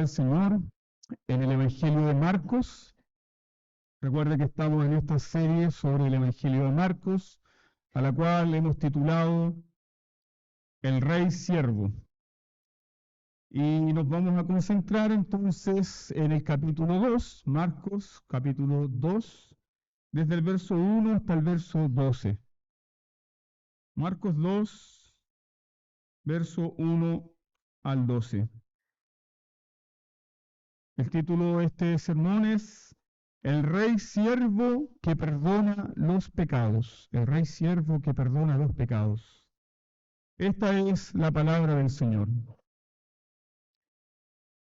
del Señor en el Evangelio de Marcos. Recuerda que estamos en esta serie sobre el Evangelio de Marcos, a la cual hemos titulado El Rey Siervo. Y nos vamos a concentrar entonces en el capítulo 2, Marcos capítulo 2, desde el verso 1 hasta el verso 12. Marcos 2, verso 1 al 12. El título de este sermón es El Rey Siervo que perdona los pecados. El Rey Siervo que perdona los pecados. Esta es la palabra del Señor.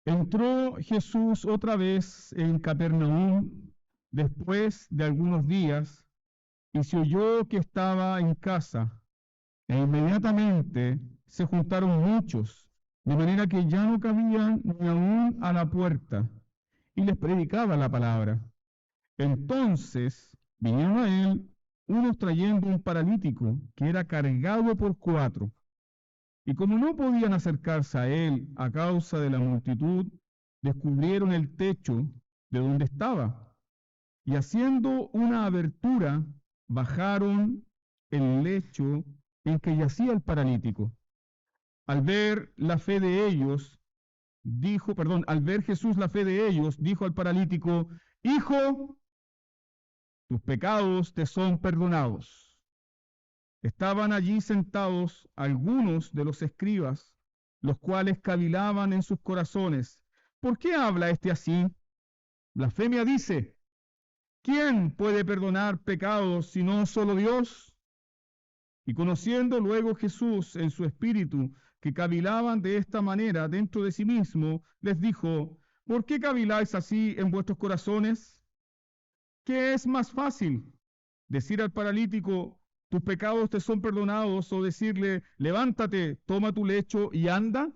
Entró Jesús otra vez en Capernaum después de algunos días y se oyó que estaba en casa. E inmediatamente se juntaron muchos, de manera que ya no cabían ni aún a la puerta, y les predicaba la palabra. Entonces vinieron a él unos trayendo un paralítico que era cargado por 4. Y como no podían acercarse a él a causa de la multitud, descubrieron el techo de donde estaba. Y haciendo una abertura, bajaron el lecho en que yacía el paralítico. Al ver Jesús la fe de ellos, dijo al paralítico: Hijo, tus pecados te son perdonados. Estaban allí sentados algunos de los escribas, los cuales cavilaban en sus corazones: ¿por qué habla este así? Blasfemia dice. ¿Quién puede perdonar pecados sino solo Dios? Y conociendo luego Jesús en su espíritu que cavilaban de esta manera dentro de sí mismo, les dijo: ¿por qué caviláis así en vuestros corazones? ¿Qué es más fácil? ¿Decir al paralítico, tus pecados te son perdonados, o decirle, levántate, toma tu lecho y anda?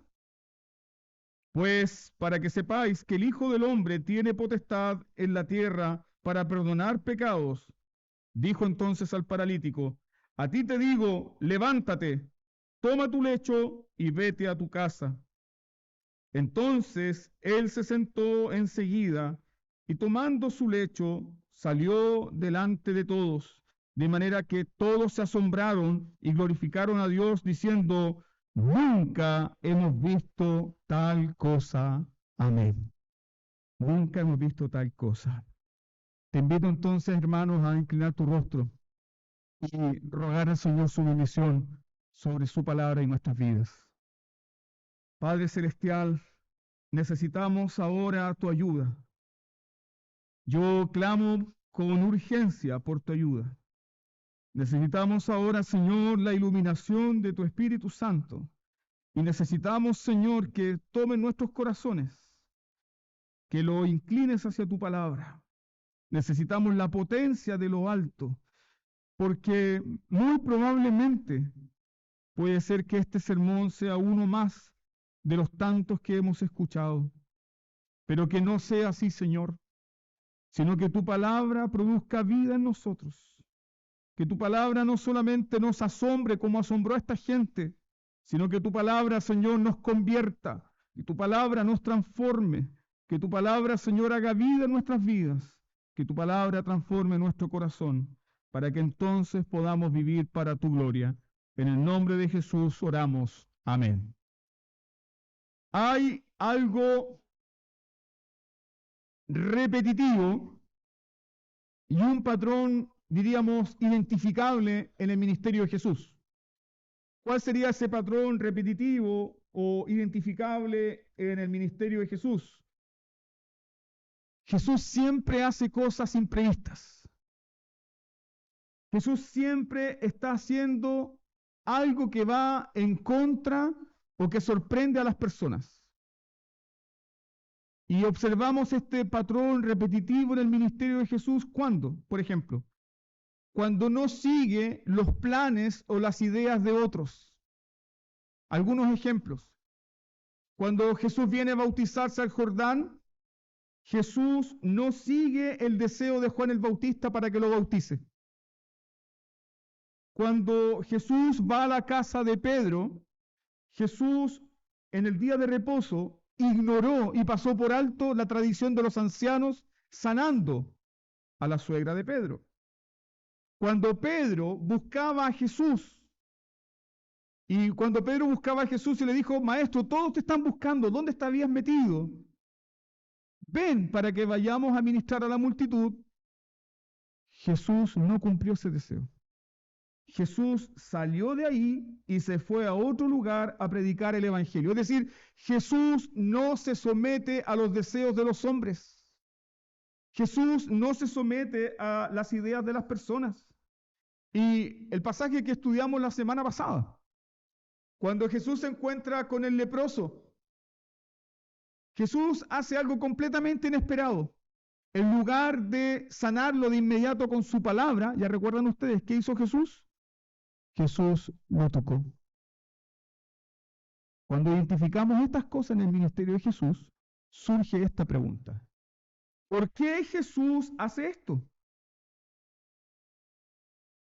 Pues para que sepáis que el Hijo del Hombre tiene potestad en la tierra para perdonar pecados, dijo entonces al paralítico: a ti te digo, levántate, toma tu lecho y vete a tu casa. Entonces él se sentó enseguida y tomando su lecho salió delante de todos, de manera que todos se asombraron y glorificaron a Dios diciendo: nunca hemos visto tal cosa. Amén. Nunca hemos visto tal cosa. Te invito entonces, hermanos, a inclinar tu rostro y rogar al Señor su bendición sobre su palabra y nuestras vidas. Padre Celestial, necesitamos ahora tu ayuda. Yo clamo con urgencia por tu ayuda. Necesitamos ahora, Señor, la iluminación de tu Espíritu Santo. Y necesitamos, Señor, que tomes nuestros corazones, que lo inclines hacia tu palabra. Necesitamos la potencia de lo alto, porque muy probablemente puede ser que este sermón sea uno más de los tantos que hemos escuchado, pero que no sea así, Señor, sino que tu palabra produzca vida en nosotros, que tu palabra no solamente nos asombre como asombró a esta gente, sino que tu palabra, Señor, nos convierta, que tu palabra nos transforme, que tu palabra, Señor, haga vida en nuestras vidas, que tu palabra transforme nuestro corazón, para que entonces podamos vivir para tu gloria. En el nombre de Jesús oramos. Amén. Hay algo repetitivo y un patrón, diríamos, identificable en el ministerio de Jesús. ¿Cuál sería ese patrón repetitivo o identificable en el ministerio de Jesús? Jesús siempre hace cosas imprevistas. Jesús siempre está haciendo algo que va en contra o que sorprende a las personas. Y observamos este patrón repetitivo en el ministerio de Jesús, ¿cuándo? Por ejemplo, cuando no sigue los planes o las ideas de otros. Algunos ejemplos. Cuando Jesús viene a bautizarse al Jordán, Jesús no sigue el deseo de Juan el Bautista para que lo bautice. Cuando Jesús va a la casa de Pedro, Jesús en el día de reposo ignoró y pasó por alto la tradición de los ancianos, sanando a la suegra de Pedro. Cuando Pedro buscaba a Jesús, y cuando Pedro buscaba a Jesús y le dijo, maestro, todos te están buscando, ¿dónde te habías metido? Ven para que vayamos a ministrar a la multitud. Jesús no cumplió ese deseo. Jesús salió de ahí y se fue a otro lugar a predicar el Evangelio. Es decir, Jesús no se somete a los deseos de los hombres. Jesús no se somete a las ideas de las personas. Y el pasaje que estudiamos la semana pasada, cuando Jesús se encuentra con el leproso, Jesús hace algo completamente inesperado. En lugar de sanarlo de inmediato con su palabra, ya recuerdan ustedes, ¿qué hizo Jesús? Jesús lo tocó. Cuando identificamos estas cosas en el ministerio de Jesús, surge esta pregunta. ¿Por qué Jesús hace esto?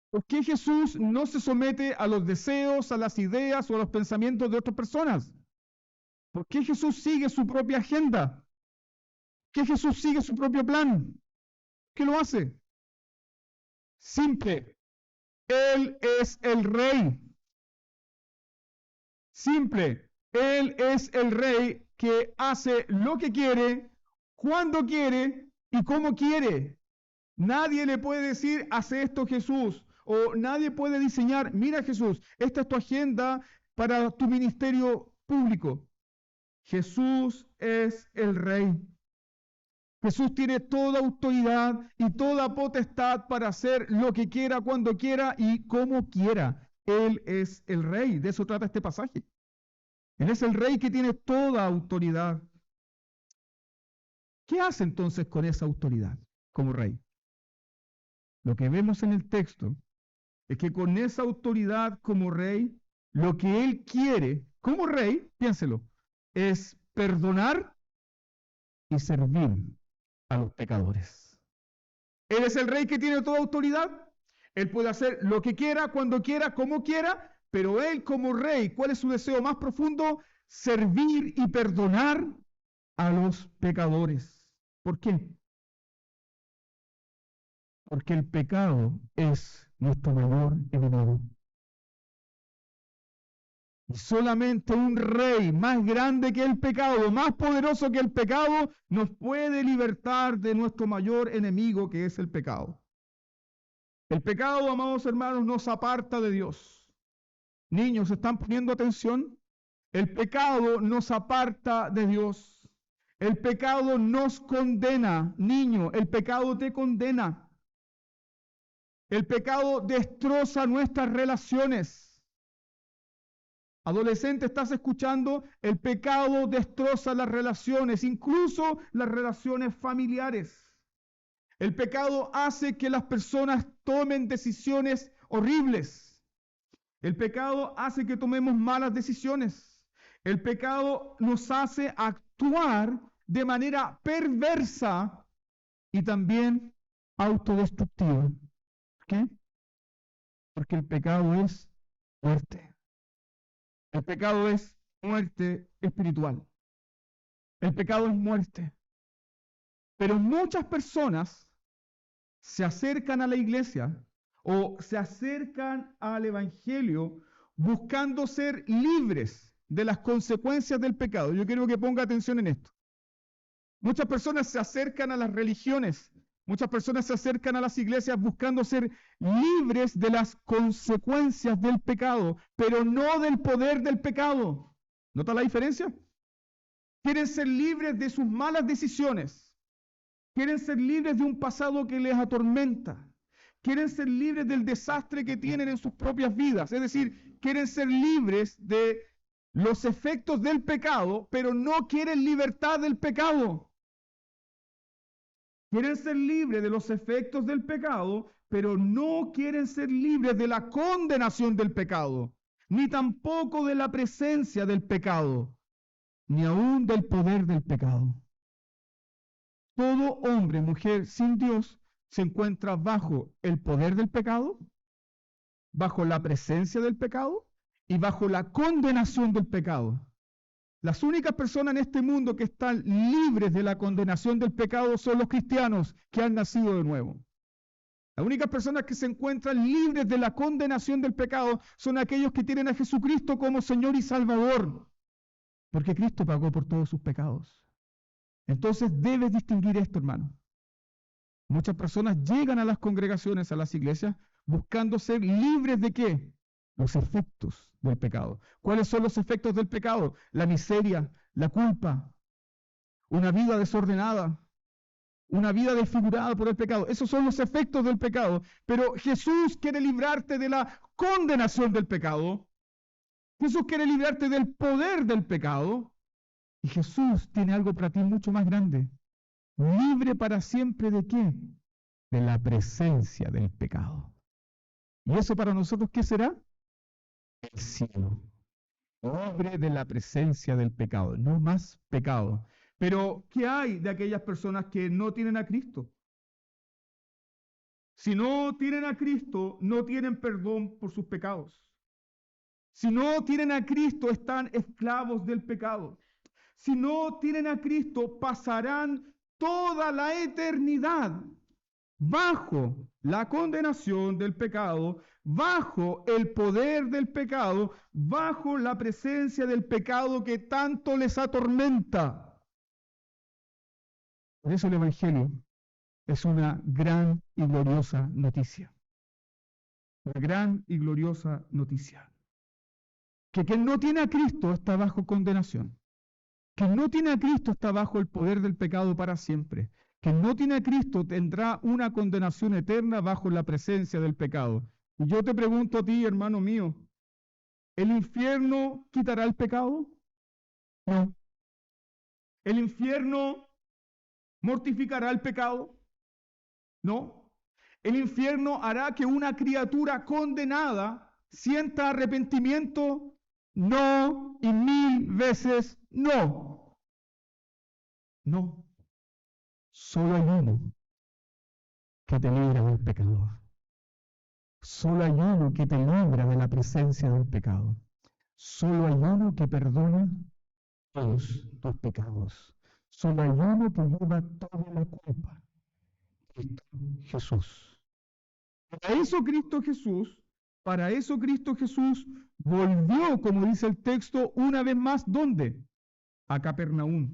¿Por qué Jesús no se somete a los deseos, a las ideas o a los pensamientos de otras personas? ¿Por qué Jesús sigue su propia agenda? ¿Por qué Jesús sigue su propio plan? ¿Qué lo hace? Simple. Él es el rey. Simple. Él es el rey que hace lo que quiere, cuando quiere y como quiere. Nadie le puede decir, hace esto Jesús. O nadie puede diseñar, mira Jesús, esta es tu agenda para tu ministerio público. Jesús es el rey. Jesús tiene toda autoridad y toda potestad para hacer lo que quiera, cuando quiera y como quiera. Él es el rey. De eso trata este pasaje. Él es el rey que tiene toda autoridad. ¿Qué hace entonces con esa autoridad como rey? Lo que vemos en el texto es que con esa autoridad como rey, lo que él quiere como rey, piénselo, es perdonar y servir a los pecadores. Él es el rey que tiene toda autoridad. Él puede hacer lo que quiera, cuando quiera, como quiera, pero él como rey, ¿cuál es su deseo más profundo? Servir y perdonar a los pecadores. ¿Por qué? Porque el pecado es nuestro mayor enemigo. Y solamente un rey más grande que el pecado, más poderoso que el pecado, nos puede libertar de nuestro mayor enemigo, que es el pecado. El pecado, amados hermanos, nos aparta de Dios. Niños, ¿están poniendo atención? El pecado nos aparta de Dios. El pecado nos condena. Niño, el pecado te condena. El pecado destroza nuestras relaciones. Adolescente, ¿estás escuchando? El pecado destroza las relaciones, incluso las relaciones familiares. El pecado hace que las personas tomen decisiones horribles. El pecado hace que tomemos malas decisiones. El pecado nos hace actuar de manera perversa y también autodestructiva. ¿Por qué? Porque el pecado es muerte. El pecado es muerte espiritual. El pecado es muerte. Pero muchas personas se acercan a la iglesia o se acercan al evangelio buscando ser libres de las consecuencias del pecado. Yo quiero que ponga atención en esto. Muchas personas se acercan a las religiones, muchas personas se acercan a las iglesias buscando ser libres de las consecuencias del pecado, pero no del poder del pecado. ¿Nota la diferencia? Quieren ser libres de sus malas decisiones. Quieren ser libres de un pasado que les atormenta. Quieren ser libres del desastre que tienen en sus propias vidas. Es decir, quieren ser libres de los efectos del pecado, pero no quieren libertad del pecado. Quieren ser libres de los efectos del pecado, pero no quieren ser libres de la condenación del pecado, ni tampoco de la presencia del pecado, ni aún del poder del pecado. Todo hombre, mujer sin Dios se encuentra bajo el poder del pecado, bajo la presencia del pecado y bajo la condenación del pecado. Las únicas personas en este mundo que están libres de la condenación del pecado son los cristianos que han nacido de nuevo. Las únicas personas que se encuentran libres de la condenación del pecado son aquellos que tienen a Jesucristo como Señor y Salvador, porque Cristo pagó por todos sus pecados. Entonces debes distinguir esto, hermano. Muchas personas llegan a las congregaciones, a las iglesias, buscando ser libres ¿de qué? Los efectos del pecado. ¿Cuáles son los efectos del pecado? La miseria, la culpa, una vida desordenada, una vida desfigurada por el pecado. Esos son los efectos del pecado. Pero Jesús quiere librarte de la condenación del pecado. Jesús quiere librarte del poder del pecado. Y Jesús tiene algo para ti mucho más grande. Libre para siempre ¿de qué? De la presencia del pecado. ¿Y eso para nosotros qué será? El cielo. Libre de la presencia del pecado. No más pecado. Pero, ¿qué hay de aquellas personas que no tienen a Cristo? Si no tienen a Cristo, no tienen perdón por sus pecados. Si no tienen a Cristo, están esclavos del pecado. Si no tienen a Cristo, pasarán toda la eternidad bajo la condenación del pecado, bajo el poder del pecado, bajo la presencia del pecado que tanto les atormenta. Por eso el Evangelio es una gran y gloriosa noticia. Una gran y gloriosa noticia. Que quien no tiene a Cristo está bajo condenación. Quien no tiene a Cristo está bajo el poder del pecado para siempre. Quien no tiene a Cristo tendrá una condenación eterna bajo la presencia del pecado. Y yo te pregunto a ti, hermano mío, ¿el infierno quitará el pecado? No. ¿El infierno mortificará el pecado? No. ¿El infierno hará que una criatura condenada sienta arrepentimiento? No, y 1000 veces no. No. Solo hay uno que te libra del pecado. Solo hay uno que te libra de la presencia del pecado. Solo hay uno que perdona todos tus pecados. Solo hay uno que lleva toda la culpa. Cristo Jesús. Para eso Cristo Jesús volvió, como dice el texto, una vez más, ¿dónde? A Capernaum.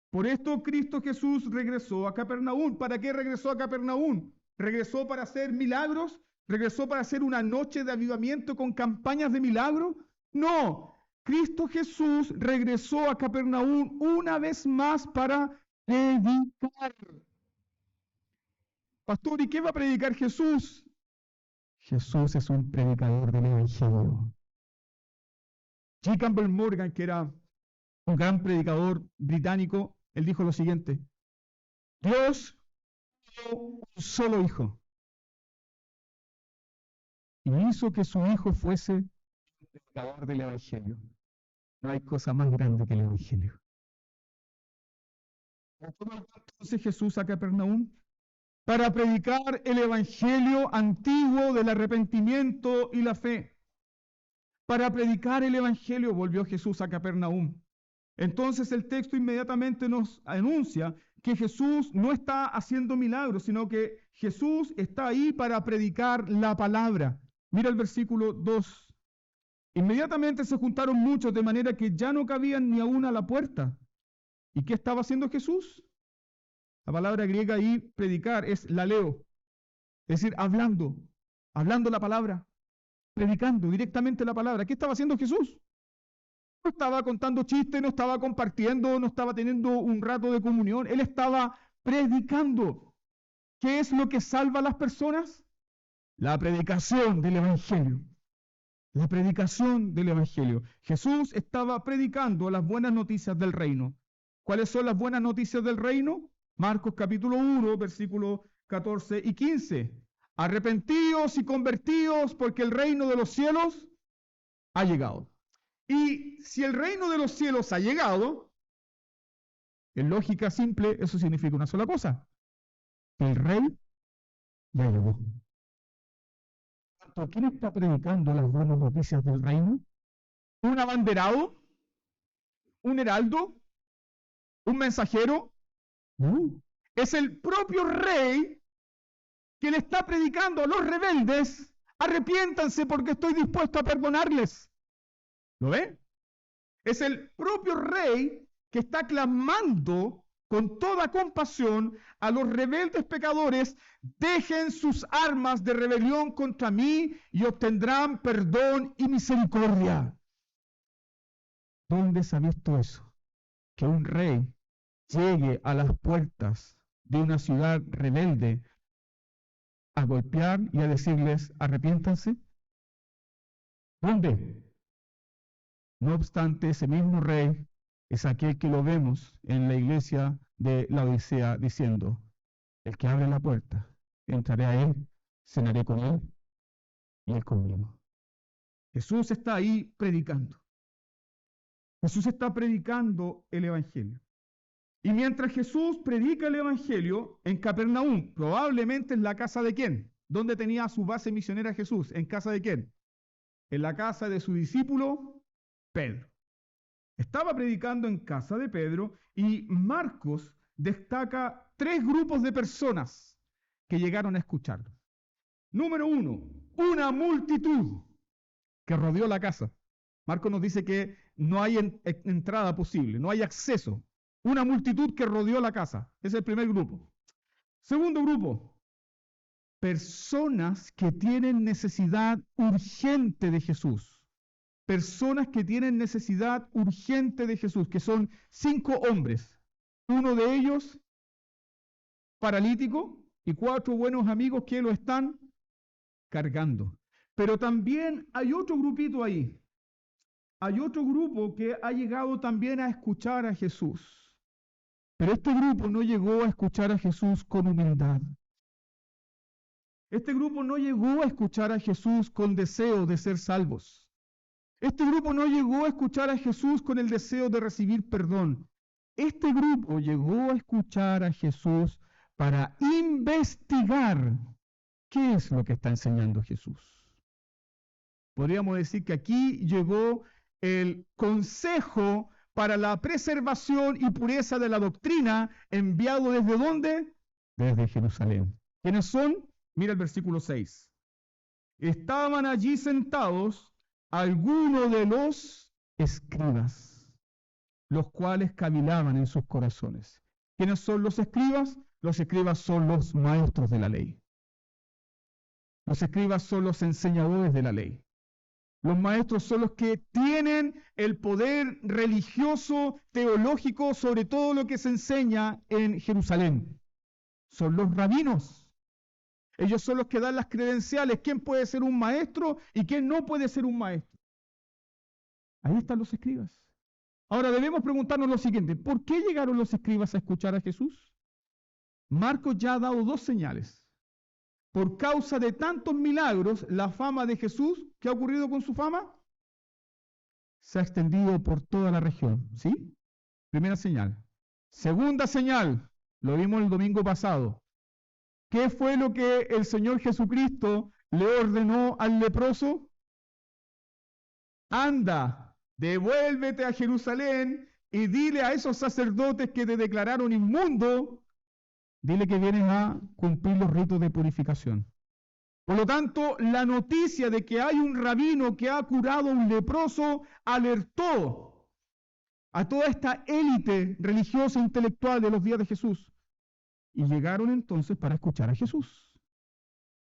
Por esto Cristo Jesús regresó a Capernaum. ¿Para qué regresó a Capernaum? ¿Regresó para hacer milagros? ¿Regresó para hacer una noche de avivamiento con campañas de milagros? No. Cristo Jesús regresó a Capernaum una vez más para predicar. Pastor, ¿y qué va a predicar Jesús? Jesús es un predicador del Evangelio. G. Campbell Morgan, que era un gran predicador británico, él dijo lo siguiente: Dios dio un solo hijo y hizo que su hijo fuese el predicador del Evangelio. No hay cosa más grande que el Evangelio. Entonces Jesús a Capernaum para predicar el Evangelio antiguo del arrepentimiento y la fe. Para predicar el Evangelio volvió Jesús a Capernaum. Entonces el texto inmediatamente nos anuncia que Jesús no está haciendo milagros, sino que Jesús está ahí para predicar la palabra. Mira el versículo 2. Inmediatamente se juntaron muchos de manera que ya no cabían ni aún a la puerta. ¿Y qué estaba haciendo Jesús? La palabra griega ahí, predicar, es laleo. Es decir, hablando la palabra, predicando directamente la palabra. ¿Qué estaba haciendo Jesús? No estaba contando chistes, no estaba compartiendo, no estaba teniendo un rato de comunión. Él estaba predicando. ¿Qué es lo que salva a las personas? La predicación del Evangelio. La predicación del Evangelio. Jesús estaba predicando las buenas noticias del reino. ¿Cuáles son las buenas noticias del reino? Marcos capítulo 1, versículos 14 y 15. Arrepentíos y convertíos porque el reino de los cielos ha llegado. Y si el reino de los cielos ha llegado, en lógica simple, eso significa una sola cosa: el rey ya llegó. ¿Quién está predicando las buenas noticias del reino? ¿Un abanderado? un heraldo, un mensajero. No. Es el propio rey que le está predicando a los rebeldes: arrepiéntanse porque estoy dispuesto a perdonarles. ¿Lo ve? Es el propio rey que está clamando con toda compasión a los rebeldes pecadores: dejen sus armas de rebelión contra mí y obtendrán perdón y misericordia. ¿Dónde se ha visto eso? Que un rey llegue a las puertas de una ciudad rebelde a golpear y a decirles: arrepiéntanse. ¿Dónde? No obstante, ese mismo rey es aquel que lo vemos en la iglesia de la Odisea diciendo: el que abre la puerta, entraré a él, cenaré con él y él conmigo. Jesús está ahí predicando. Jesús está predicando el Evangelio. Y mientras Jesús predica el Evangelio en Capernaum, probablemente en la casa de ¿quién? ¿Dónde tenía su base misionera Jesús? ¿En casa de quién? En la casa de su discípulo Pedro. Estaba predicando en casa de Pedro y Marcos destaca 3 grupos de personas que llegaron a escucharlo. Número 1, una multitud que rodeó la casa. Marcos nos dice que no hay entrada posible, no hay acceso. Una multitud que rodeó la casa. Ese es el primer grupo. Segundo grupo, personas que tienen necesidad urgente de Jesús. Personas que tienen necesidad urgente de Jesús, que son 5 hombres. Uno de ellos paralítico y 4 buenos amigos que lo están cargando. Pero también hay otro grupito ahí. Hay otro grupo que ha llegado también a escuchar a Jesús. Pero este grupo no llegó a escuchar a Jesús con humildad. Este grupo no llegó a escuchar a Jesús con deseo de ser salvos. Este grupo no llegó a escuchar a Jesús con el deseo de recibir perdón. Este grupo llegó a escuchar a Jesús para investigar qué es lo que está enseñando Jesús. Podríamos decir que aquí llegó el consejo para la preservación y pureza de la doctrina, enviado ¿desde dónde? Desde Jerusalén. ¿Quiénes son? Mira el versículo 6. Estaban allí sentados algunos de los escribas, los cuales cavilaban en sus corazones. ¿Quiénes son los escribas? Los escribas son los maestros de la ley. Los escribas son los enseñadores de la ley. Los maestros son los que tienen el poder religioso, teológico, sobre todo lo que se enseña en Jerusalén. Son los rabinos. Ellos son los que dan las credenciales. ¿Quién puede ser un maestro y quién no puede ser un maestro? Ahí están los escribas. Ahora debemos preguntarnos lo siguiente: ¿por qué llegaron los escribas a escuchar a Jesús? Marcos ya ha dado 2 señales. Por causa de tantos milagros, la fama de Jesús, ¿qué ha ocurrido con su fama? Se ha extendido por toda la región, ¿sí? Primera señal. Segunda señal, lo vimos el domingo pasado. ¿Qué fue lo que el Señor Jesucristo le ordenó al leproso? Anda, devuélvete a Jerusalén y dile a esos sacerdotes que te declararon inmundo, dile que vienes a cumplir los ritos de purificación. Por lo tanto, la noticia de que hay un rabino que ha curado a un leproso alertó a toda esta élite religiosa e intelectual de los días de Jesús. Y llegaron entonces para escuchar a Jesús.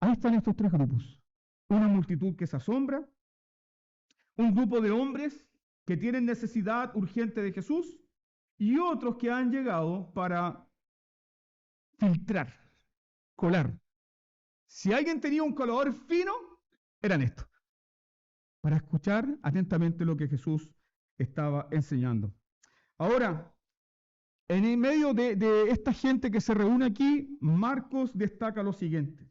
Ahí están estos 3 grupos. Una multitud que se asombra, un grupo de hombres que tienen necesidad urgente de Jesús y otros que han llegado para filtrar, colar. Si alguien tenía un colador fino, eran estos, para escuchar atentamente lo que Jesús estaba enseñando. Ahora, en el medio de esta gente que se reúne aquí, Marcos destaca lo siguiente: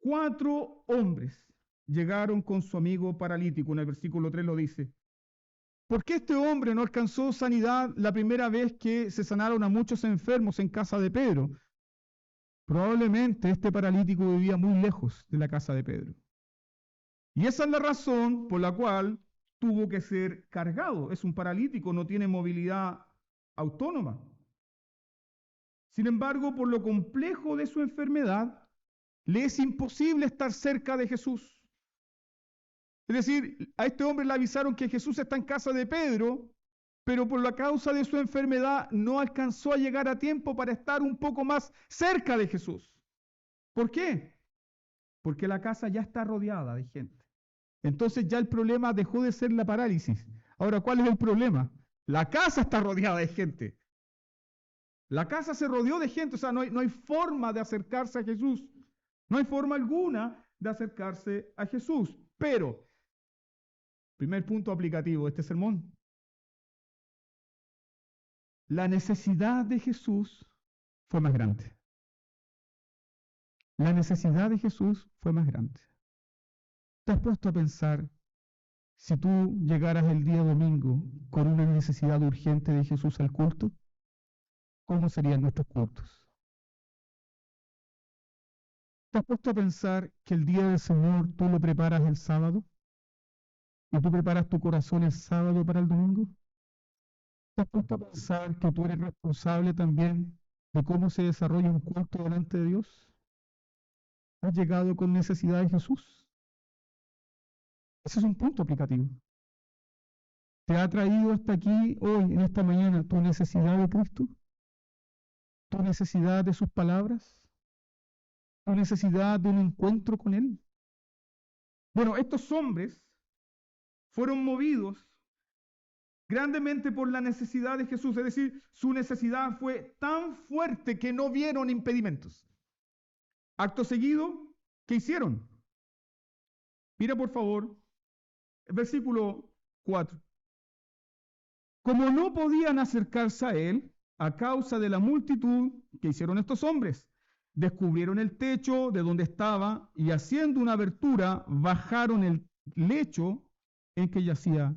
4 hombres llegaron con su amigo paralítico. En el versículo 3 lo dice. ¿Por qué este hombre no alcanzó sanidad la primera vez que se sanaron a muchos enfermos en casa de Pedro? Probablemente este paralítico vivía muy lejos de la casa de Pedro. Y esa es la razón por la cual tuvo que ser cargado. Es un paralítico, no tiene movilidad autónoma. Sin embargo, por lo complejo de su enfermedad, le es imposible estar cerca de Jesús. Es decir, a este hombre le avisaron que Jesús está en casa de Pedro, pero por la causa de su enfermedad no alcanzó a llegar a tiempo para estar un poco más cerca de Jesús. ¿Por qué? Porque la casa ya está rodeada de gente. Entonces ya el problema dejó de ser la parálisis. Ahora, ¿cuál es el problema? La casa está rodeada de gente. La casa se rodeó de gente, o sea, no hay forma de acercarse a Jesús. No hay forma alguna de acercarse a Jesús. Pero, primer punto aplicativo de este sermón. La necesidad de Jesús fue más grande. La necesidad de Jesús fue más grande. ¿Te has puesto a pensar, si tú llegaras el día domingo con una necesidad urgente de Jesús al culto, cómo serían nuestros cultos? ¿Te has puesto a pensar que el día del Señor tú lo preparas el sábado? ¿Y tú preparas tu corazón el sábado para el domingo? ¿Te has puesto a pensar que tú eres responsable también de cómo se desarrolla un culto delante de Dios? ¿Has llegado con necesidad de Jesús? Ese es un punto aplicativo. ¿Te ha traído hasta aquí hoy, en esta mañana, tu necesidad de Cristo? ¿Tu necesidad de sus palabras? ¿Tu necesidad de un encuentro con Él? Bueno, estos hombres fueron movidos grandemente por la necesidad de Jesús, es decir, su necesidad fue tan fuerte que no vieron impedimentos. Acto seguido, ¿qué hicieron? Mira por favor, el versículo 4. Como no podían acercarse a él a causa de la multitud, ¿qué hicieron estos hombres? Descubrieron el techo de donde estaba y haciendo una abertura bajaron el lecho en que yacía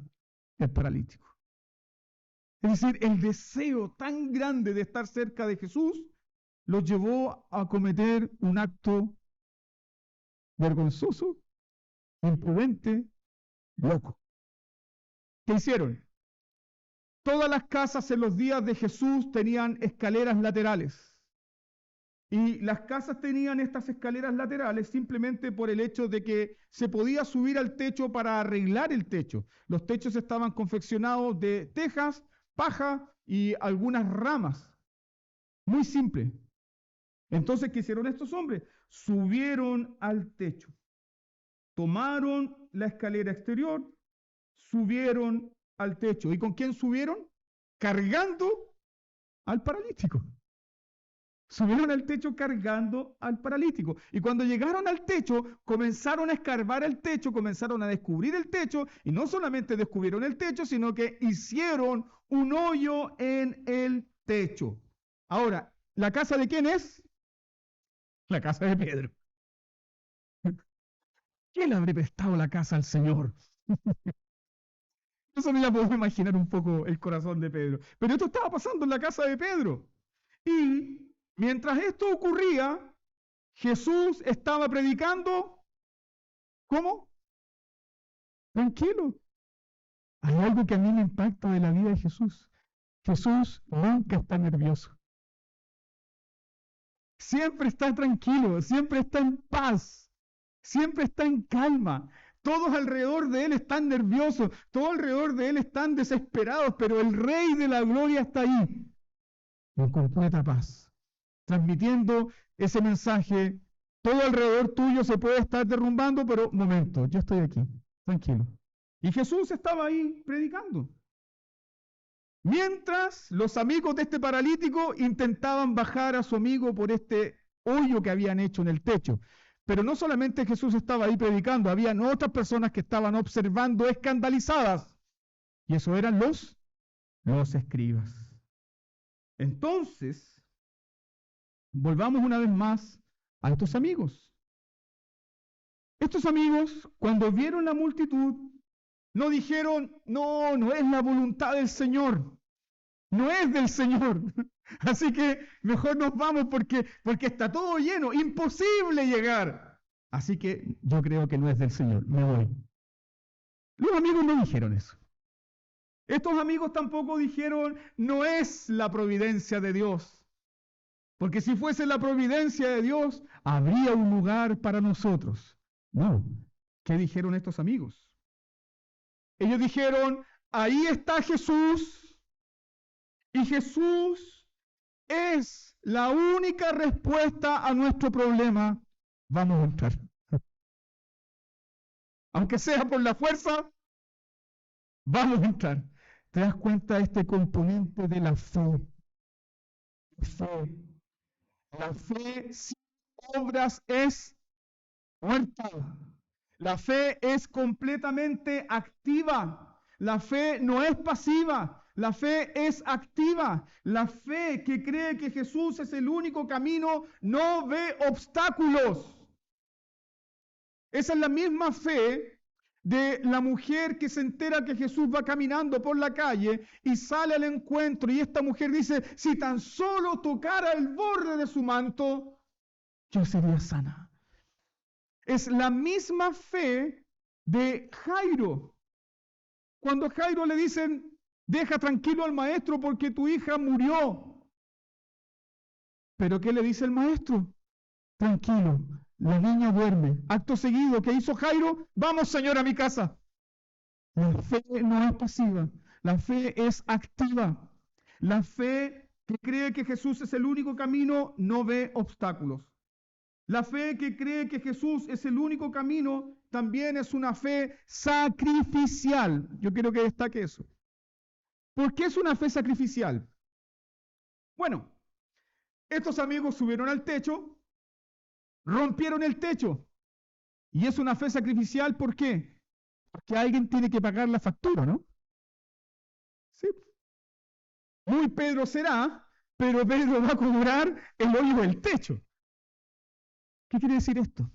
el paralítico. Es decir, el deseo tan grande de estar cerca de Jesús los llevó a cometer un acto vergonzoso, imprudente, loco. ¿Qué hicieron? Todas las casas en los días de Jesús tenían escaleras laterales. Y las casas tenían estas escaleras laterales simplemente por el hecho de que se podía subir al techo para arreglar el techo. Los techos estaban confeccionados de tejas, paja y algunas ramas. Muy simple. Entonces, ¿qué hicieron estos hombres? Subieron al techo. Tomaron la escalera exterior, subieron al techo. ¿Y con quién subieron? Cargando al paralítico. Subieron al techo cargando al paralítico. Y cuando llegaron al techo, comenzaron a escarbar el techo, comenzaron a descubrir el techo, y no solamente descubrieron el techo, sino que hicieron un hoyo en el techo. Ahora, ¿la casa de quién es? La casa de Pedro. ¿Quién le habrá prestado la casa al Señor? Eso me ya puedo imaginar un poco el corazón de Pedro. Pero esto estaba pasando en la casa de Pedro. Y mientras esto ocurría, Jesús estaba predicando, ¿cómo? Tranquilo. Hay algo que a mí me impacta de la vida de Jesús. Jesús nunca está nervioso. Siempre está tranquilo, siempre está en paz, siempre está en calma. Todos alrededor de él están nerviosos, todos alrededor de él están desesperados, pero el Rey de la Gloria está ahí, en completa paz, transmitiendo ese mensaje. Todo alrededor tuyo se puede estar derrumbando, pero momento, yo estoy aquí, tranquilo. Y Jesús estaba ahí predicando. Mientras los amigos de este paralítico intentaban bajar a su amigo por este hoyo que habían hecho en el techo. Pero no solamente Jesús estaba ahí predicando, habían otras personas que estaban observando escandalizadas. Y eso eran los escribas. Entonces, volvamos una vez más a estos amigos. Estos amigos, cuando vieron la multitud, no dijeron, no es la voluntad del Señor, no es del Señor. Así que mejor nos vamos porque está todo lleno, imposible llegar. Así que yo creo que no es del Señor, me voy. Los amigos no dijeron eso. Estos amigos tampoco dijeron, no es la providencia de Dios. Porque si fuese la providencia de Dios, habría un lugar para nosotros. No. ¿Qué dijeron estos amigos? Ellos dijeron, ahí está Jesús, y Jesús es la única respuesta a nuestro problema. Vamos a entrar. Aunque sea por la fuerza, vamos a entrar. ¿Te das cuenta de este componente de la fe? Fe. La fe sin obras es muerta. La fe es completamente activa. La fe no es pasiva. La fe es activa. La fe que cree que Jesús es el único camino no ve obstáculos. Esa es la misma fe de la mujer que se entera que Jesús va caminando por la calle y sale al encuentro, y esta mujer dice, si tan solo tocara el borde de su manto, yo sería sana. Es la misma fe de Jairo. Cuando a Jairo le dicen, deja tranquilo al maestro porque tu hija murió. ¿Pero qué le dice el maestro? Tranquilo, la niña duerme. Acto seguido, ¿qué hizo Jairo? Vamos, señor, a mi casa. La fe no es pasiva, la fe es activa. La fe que cree que Jesús es el único camino no ve obstáculos. La fe que cree que Jesús es el único camino también es una fe sacrificial. Yo quiero que destaque eso. ¿Por qué es una fe sacrificial? Bueno, estos amigos subieron al techo, rompieron el techo. Y es una fe sacrificial, ¿por qué? Porque alguien tiene que pagar la factura, ¿no? Sí. Muy Pedro será, pero Pedro va a cobrar el hoyo del techo. ¿Qué quiere decir esto?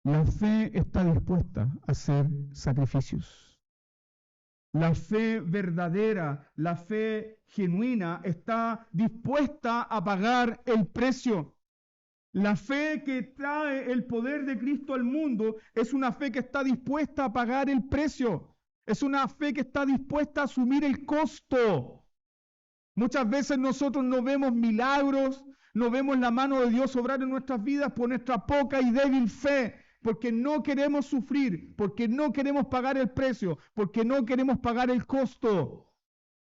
La fe está dispuesta a hacer sacrificios. La fe verdadera, la fe genuina está dispuesta a pagar el precio. La fe que trae el poder de Cristo al mundo es una fe que está dispuesta a pagar el precio. Es una fe que está dispuesta a asumir el costo. Muchas veces nosotros no vemos milagros, no vemos la mano de Dios obrar en nuestras vidas por nuestra poca y débil fe, porque no queremos sufrir, porque no queremos pagar el precio, porque no queremos pagar el costo.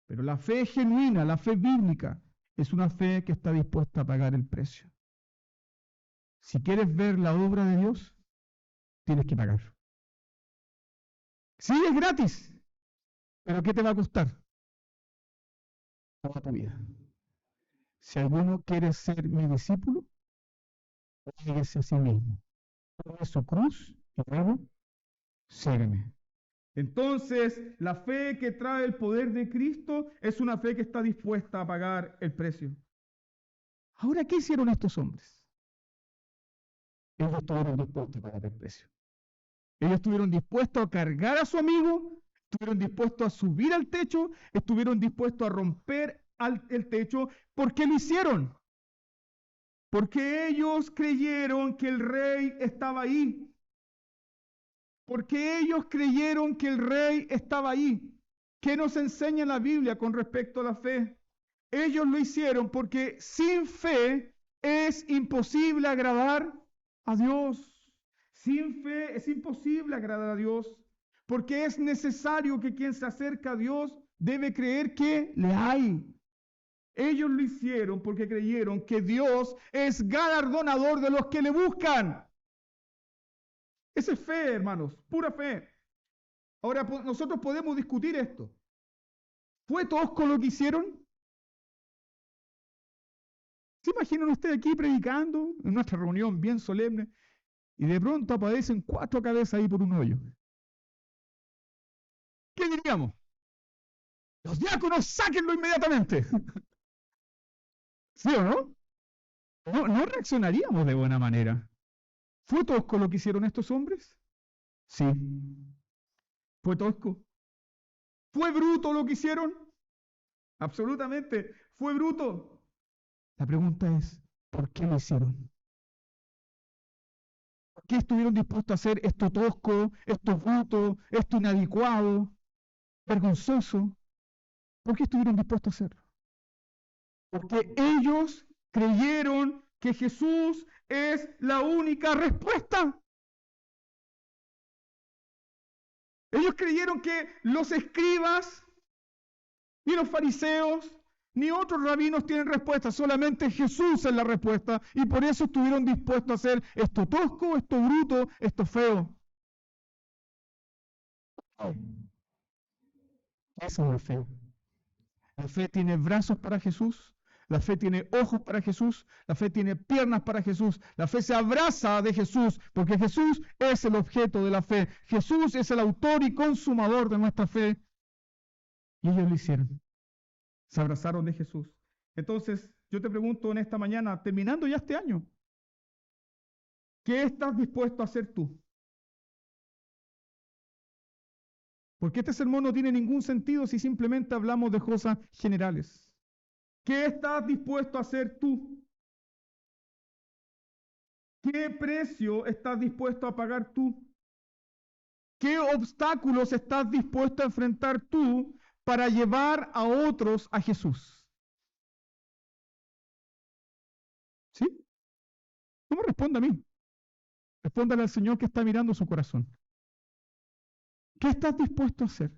Pero la fe genuina, la fe bíblica, es una fe que está dispuesta a pagar el precio. Si quieres ver la obra de Dios, tienes que pagar. Sí, es gratis, pero ¿qué te va a costar? Toda tu vida. Si alguno quiere ser mi discípulo, níguese a sí mismo. Tome su cruz y luego sígueme. Entonces, la fe que trae el poder de Cristo es una fe que está dispuesta a pagar el precio. Ahora, ¿qué hicieron estos hombres? Ellos estuvieron dispuestos a pagar el precio. Ellos estuvieron dispuestos a cargar a su amigo, estuvieron dispuestos a subir al techo, estuvieron dispuestos a romper el techo. ¿Por qué lo hicieron? Porque ellos creyeron que el rey estaba ahí. Porque ellos creyeron que el rey estaba ahí. ¿Qué nos enseña la Biblia con respecto a la fe? Ellos lo hicieron porque sin fe es imposible agradar a Dios. Sin fe es imposible agradar a Dios, porque es necesario que quien se acerca a Dios debe creer que le hay. Ellos lo hicieron porque creyeron que Dios es galardonador de los que le buscan. Esa es fe, hermanos, pura fe. Ahora, nosotros podemos discutir esto. ¿Fue tosco lo que hicieron? ¿Se imaginan ustedes aquí predicando en nuestra reunión bien solemne y de pronto aparecen 4 cabezas ahí por un hoyo? ¿Qué diríamos? Los diáconos, sáquenlo inmediatamente. ¿Sí o no? No reaccionaríamos de buena manera. ¿Fue tosco lo que hicieron estos hombres? Sí. ¿Fue tosco? ¿Fue bruto lo que hicieron? Absolutamente. ¿Fue bruto? La pregunta es, ¿por qué lo hicieron? qué estuvieron dispuestos a hacer esto tosco, esto bruto, esto inadecuado, vergonzoso? ¿Por qué estuvieron dispuestos a hacerlo? Porque ellos creyeron que Jesús es la única respuesta. Ellos creyeron que los escribas, ni los fariseos, ni otros rabinos tienen respuesta, solamente Jesús es la respuesta, y por eso estuvieron dispuestos a hacer esto tosco, esto bruto, esto feo. Eso es la fe. La fe tiene brazos para Jesús, la fe tiene ojos para Jesús, la fe tiene piernas para Jesús, la fe se abraza de Jesús, porque Jesús es el objeto de la fe. Jesús es el autor y consumador de nuestra fe. Y ellos lo hicieron. Se abrazaron de Jesús. Entonces, yo te pregunto en esta mañana, terminando ya este año, ¿qué estás dispuesto a hacer tú? Porque este sermón no tiene ningún sentido si simplemente hablamos de cosas generales. ¿Qué estás dispuesto a hacer tú? ¿Qué precio estás dispuesto a pagar tú? ¿Qué obstáculos estás dispuesto a enfrentar tú para llevar a otros a Jesús? ¿Sí? No me responda a mí. Respóndale al Señor que está mirando su corazón. ¿Qué estás dispuesto a hacer?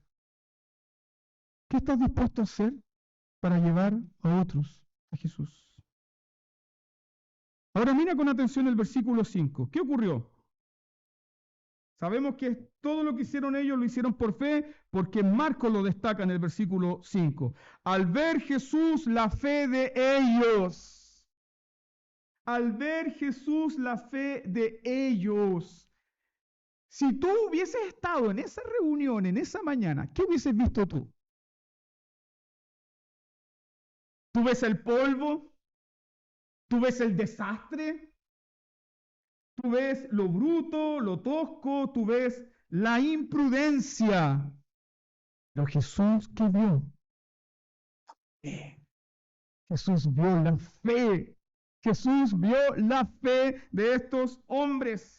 ¿Qué estás dispuesto a hacer para llevar a otros a Jesús? Ahora mira con atención el versículo 5. ¿Qué ocurrió? Sabemos que todo lo que hicieron ellos lo hicieron por fe, porque Marcos lo destaca en el versículo 5. Al ver Jesús la fe de ellos. Al ver Jesús la fe de ellos. Si tú hubieses estado en esa reunión, en esa mañana, ¿qué hubieses visto tú? ¿Tú ves el polvo? ¿Tú ves el desastre? ¿Tú ves lo bruto, lo tosco? ¿Tú ves la imprudencia? Pero Jesús, ¿qué vio? Jesús vio la fe. Jesús vio la fe de estos hombres.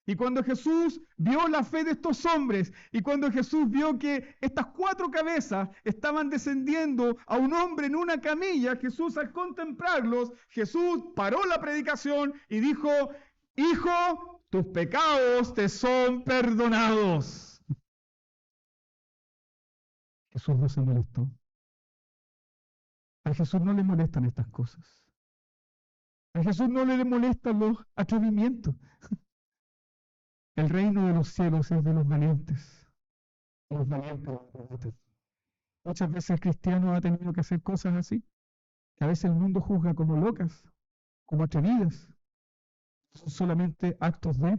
Y cuando Jesús vio la fe de estos hombres, y cuando Jesús vio que estas 4 cabezas estaban descendiendo a un hombre en una camilla, Jesús al contemplarlos, Jesús paró la predicación y dijo: hijo, tus pecados te son perdonados. Jesús no se molestó. A Jesús no le molestan estas cosas. A Jesús no le molestan los atrevimientos. El reino de los cielos es de los valientes. Los valientes. Muchas veces el cristiano ha tenido que hacer cosas así, que a veces el mundo juzga como locas, como atrevidas. Son solamente actos de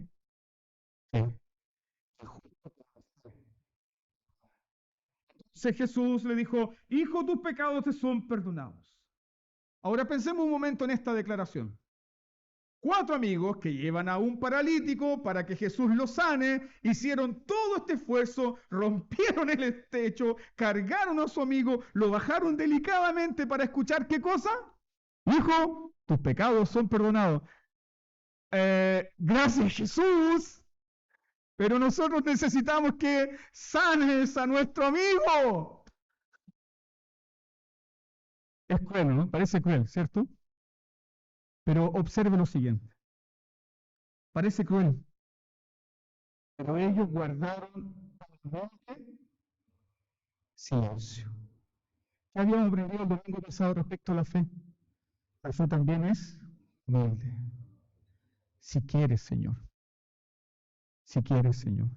fe. Entonces Jesús le dijo: hijo, tus pecados te son perdonados. Ahora pensemos un momento en esta declaración. 4 amigos que llevan a un paralítico para que Jesús lo sane, hicieron todo este esfuerzo, rompieron el techo, cargaron a su amigo, lo bajaron delicadamente para escuchar ¿qué cosa? Hijo, tus pecados son perdonados. Gracias Jesús, pero nosotros necesitamos que sanes a nuestro amigo. Es cruel, ¿no? Parece cruel, ¿cierto? Pero observe lo siguiente. Parece cruel. Pero ellos guardaron silencio. ¿Qué habíamos aprendido el domingo pasado respecto a la fe? La fe también es humilde. Si quieres, Señor. Si quieres, Señor.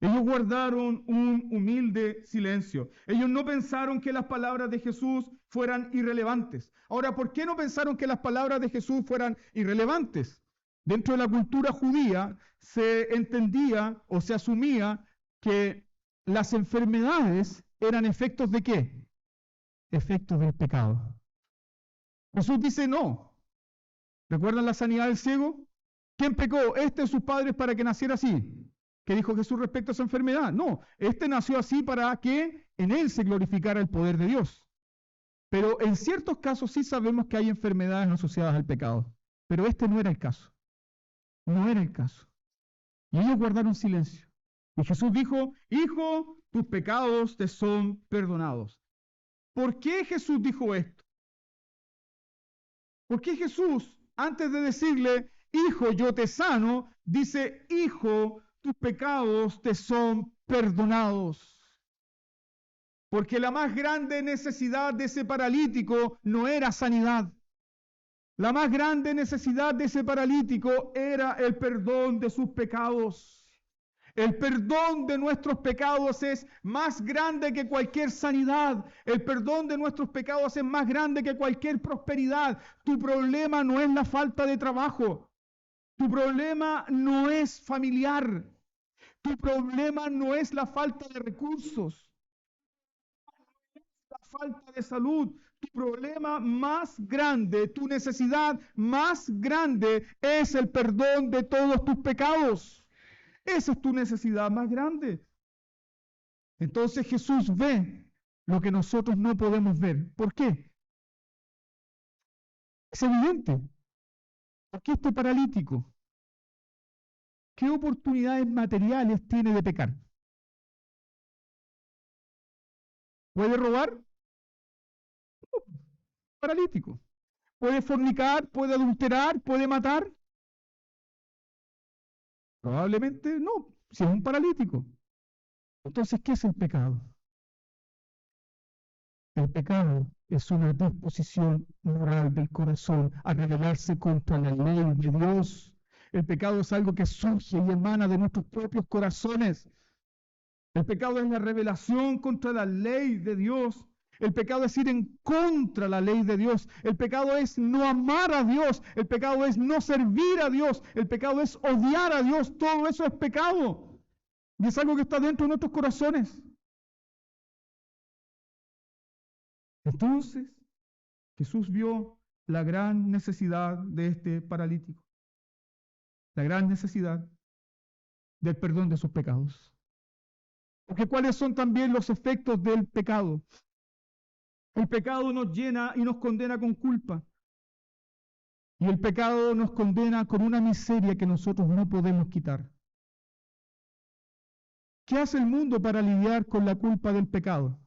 Ellos guardaron un humilde silencio. Ellos no pensaron que las palabras de Jesús fueran irrelevantes. Ahora, ¿por qué no pensaron que las palabras de Jesús fueran irrelevantes? Dentro de la cultura judía se entendía o se asumía que las enfermedades eran efectos ¿de qué? Efectos del pecado. Jesús dice no. ¿Recuerdan la sanidad del ciego? ¿Quién pecó? ¿Este o sus padres para que naciera así? ¿Qué dijo Jesús respecto a esa enfermedad? No, este nació así para que en él se glorificara el poder de Dios. Pero en ciertos casos sí sabemos que hay enfermedades asociadas al pecado. Pero este no era el caso. No era el caso. Y ellos guardaron silencio. Y Jesús dijo, hijo, tus pecados te son perdonados. ¿Por qué Jesús dijo esto? ¿Por qué Jesús, antes de decirle, hijo, yo te sano, dice, hijo, tus pecados te son perdonados? Porque la más grande necesidad de ese paralítico no era sanidad. La más grande necesidad de ese paralítico era el perdón de sus pecados. El perdón de nuestros pecados es más grande que cualquier sanidad. El perdón de nuestros pecados es más grande que cualquier prosperidad. Tu problema no es la falta de trabajo. Tu problema no es familiar. Tu problema no es la falta de recursos, la falta de salud. Tu problema más grande, tu necesidad más grande es el perdón de todos tus pecados. Esa es tu necesidad más grande. Entonces Jesús ve lo que nosotros no podemos ver. ¿Por qué? Es evidente. Porque este paralítico, ¿qué oportunidades materiales tiene de pecar? ¿Puede robar? Paralítico. ¿Puede fornicar? ¿Puede adulterar? ¿Puede matar? Probablemente no, si es un paralítico. Entonces, ¿qué es el pecado? El pecado es una disposición moral del corazón a rebelarse contra la ley de Dios. El pecado es algo que surge y emana de nuestros propios corazones. El pecado es la rebelación contra la ley de Dios. El pecado es ir en contra de la ley de Dios. El pecado es no amar a Dios. El pecado es no servir a Dios. El pecado es odiar a Dios. Todo eso es pecado. Y es algo que está dentro de nuestros corazones. Entonces, Jesús vio la gran necesidad de este paralítico. La gran necesidad del perdón de sus pecados. Porque ¿cuáles son también los efectos del pecado? El pecado nos llena y nos condena con culpa. Y el pecado nos condena con una miseria que nosotros no podemos quitar. ¿Qué hace el mundo para lidiar con la culpa del pecado?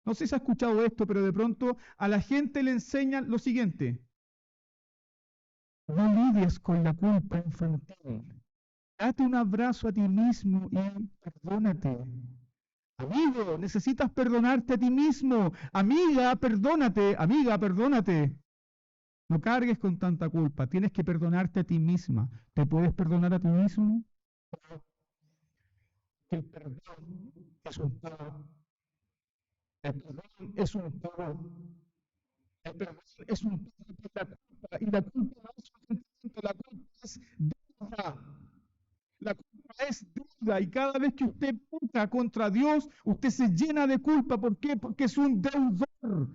No sé si ha escuchado esto, pero de pronto a la gente le enseñan lo siguiente. No lidies con la culpa infantil. Date un abrazo a ti mismo y perdónate. Amigo, necesitas perdonarte a ti mismo. Amiga, perdónate. Amiga, perdónate. No cargues con tanta culpa. Tienes que perdonarte a ti misma. ¿Te puedes perdonar a ti mismo? El perdón es un pago. El perdón es un pago. El perdón es un pago por la culpa. Y la culpa no es un sentimiento, la culpa es deuda. La culpa es deuda. Y cada vez que usted peca contra Dios, usted se llena de culpa. ¿Por qué? Porque es un deudor.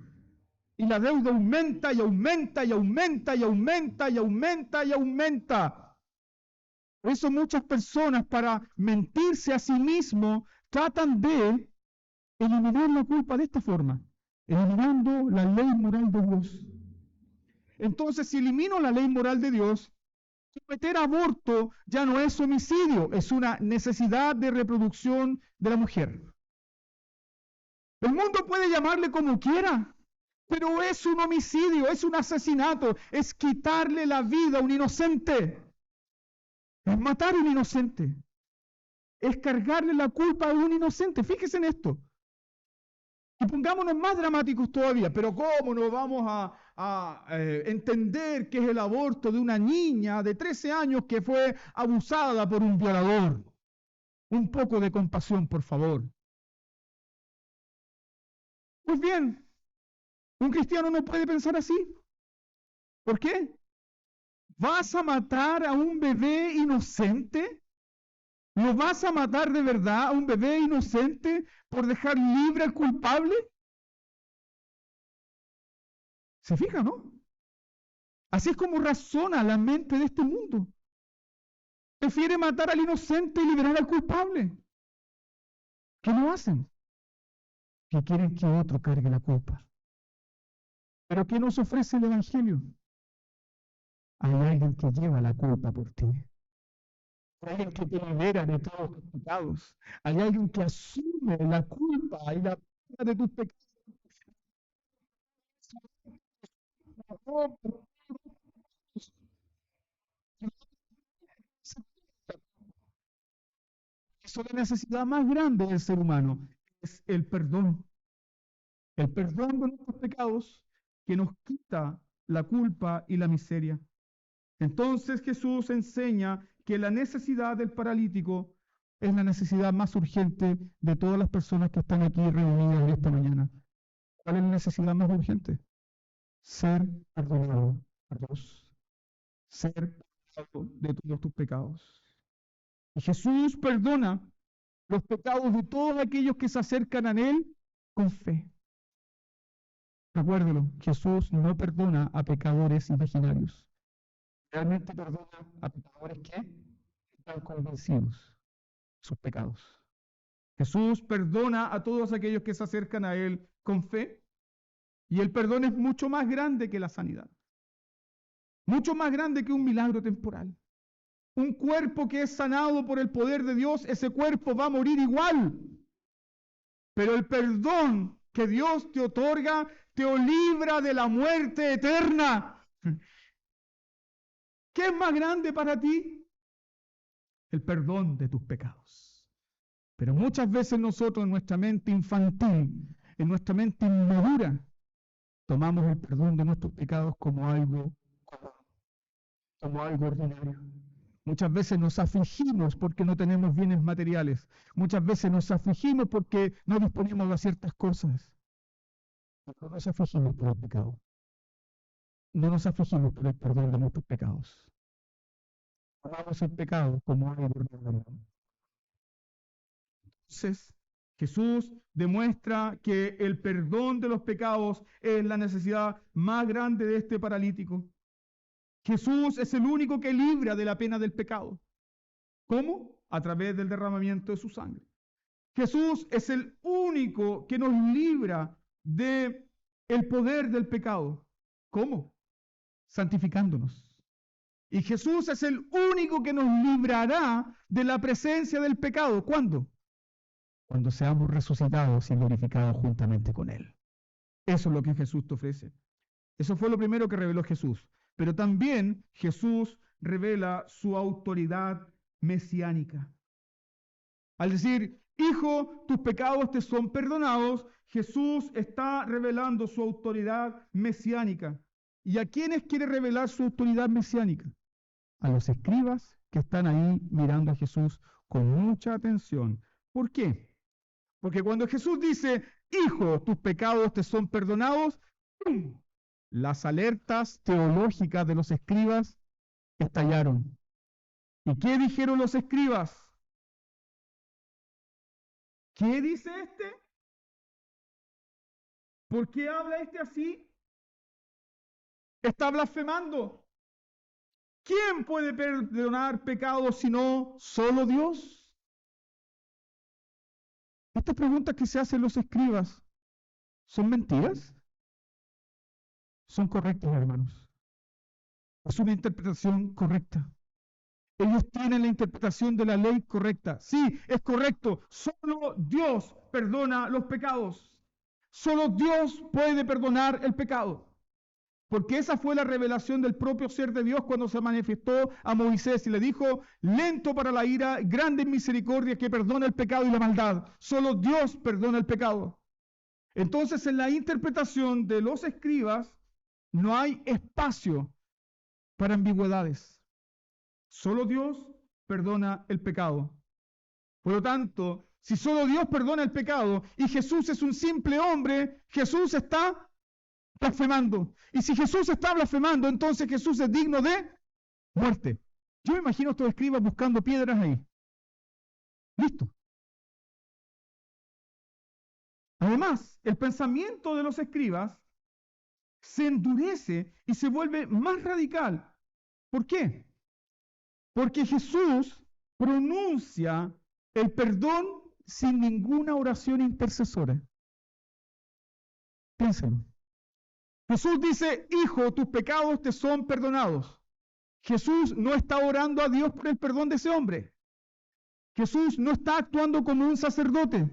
Y la deuda aumenta y aumenta y aumenta y aumenta y aumenta y aumenta. Por eso muchas personas, para mentirse a sí mismos, tratan de eliminar la culpa de esta forma, eliminando la ley moral de Dios. Entonces, si elimino la ley moral de Dios, cometer aborto ya no es homicidio, es una necesidad de reproducción de la mujer. El mundo puede llamarle como quiera, pero es un homicidio, es un asesinato, es quitarle la vida a un inocente, es matar a un inocente, es cargarle la culpa a un inocente. Fíjese en esto. Y pongámonos más dramáticos todavía, pero ¿cómo no vamos a entender que es el aborto de una niña de 13 años que fue abusada por un violador? Un poco de compasión, por favor. Pues bien, un cristiano no puede pensar así. ¿Por qué? ¿Vas a matar a un bebé inocente? ¿Lo vas a matar de verdad a un bebé inocente por dejar libre al culpable? ¿Se fija, no? Así es como razona la mente de este mundo. Prefiere matar al inocente y liberar al culpable. ¿Qué no hacen? Que quieren que otro cargue la culpa. ¿Pero qué nos ofrece el Evangelio? Hay alguien que lleva la culpa por ti. Hay alguien que te libera de todos tus pecados. Hay alguien que asume la culpa y la pena de tus pecados. Eso es la necesidad más grande del ser humano, es el perdón de nuestros pecados que nos quita la culpa y la miseria. Entonces Jesús enseña que la necesidad del paralítico es la necesidad más urgente de todas las personas que están aquí reunidas esta mañana. ¿Cuál es la necesidad más urgente? Ser perdonado por Dios, ser perdonado de todos tus pecados. Y Jesús perdona los pecados de todos aquellos que se acercan a Él con fe. Recuérdelo, Jesús no perdona a pecadores imaginarios. Realmente perdona a pecadores que están convencidos de sus pecados. Jesús perdona a todos aquellos que se acercan a Él con fe. Y el perdón es mucho más grande que la sanidad. Mucho más grande que un milagro temporal. Un cuerpo que es sanado por el poder de Dios, ese cuerpo va a morir igual. Pero el perdón que Dios te otorga te libra de la muerte eterna. ¿Qué es más grande para ti? El perdón de tus pecados. Pero muchas veces nosotros en nuestra mente infantil, en nuestra mente inmadura, tomamos el perdón de nuestros pecados como algo ordinario. Muchas veces nos afligimos porque no tenemos bienes materiales. Muchas veces nos afligimos porque no disponemos de ciertas cosas. No nos afligimos por el pecado. No nos afligimos por el perdón de nuestros pecados. Tomamos el pecado como algo ordinario. Entonces, Jesús demuestra que el perdón de los pecados es la necesidad más grande de este paralítico. Jesús es el único que libra de la pena del pecado. ¿Cómo? A través del derramamiento de su sangre. Jesús es el único que nos libra de el poder del pecado. ¿Cómo? Santificándonos. Y Jesús es el único que nos librará de la presencia del pecado. ¿Cuándo? Cuando seamos resucitados y glorificados juntamente con Él. Eso es lo que Jesús te ofrece. Eso fue lo primero que reveló Jesús. Pero también Jesús revela su autoridad mesiánica. Al decir, hijo, tus pecados te son perdonados, Jesús está revelando su autoridad mesiánica. ¿Y a quiénes quiere revelar su autoridad mesiánica? A los escribas que están ahí mirando a Jesús con mucha atención. ¿Por qué? Porque cuando Jesús dice, hijo, tus pecados te son perdonados, ¡pum!, las alertas teológicas de los escribas estallaron. ¿Y qué dijeron los escribas? ¿Qué dice este? ¿Por qué habla este así? Está blasfemando. ¿Quién puede perdonar pecados sino solo Dios? Estas preguntas que se hacen los escribas, ¿son mentiras? Son correctas, hermanos. Es una interpretación correcta. Ellos tienen la interpretación de la ley correcta. Sí, es correcto. Solo Dios perdona los pecados. Solo Dios puede perdonar el pecado. Porque esa fue la revelación del propio ser de Dios cuando se manifestó a Moisés y le dijo, lento para la ira, grande en misericordia, que perdona el pecado y la maldad. Solo Dios perdona el pecado. Entonces, en la interpretación de los escribas, no hay espacio para ambigüedades. Solo Dios perdona el pecado. Por lo tanto, si solo Dios perdona el pecado y Jesús es un simple hombre, Jesús está blasfemando. Y si Jesús está blasfemando, entonces Jesús es digno de muerte. Yo me imagino a estos escribas buscando piedras ahí. Listo. Además, el pensamiento de los escribas se endurece y se vuelve más radical. ¿Por qué? Porque Jesús pronuncia el perdón sin ninguna oración intercesora. Piénsalo. Jesús dice, hijo, tus pecados te son perdonados. Jesús no está orando a Dios por el perdón de ese hombre. Jesús no está actuando como un sacerdote,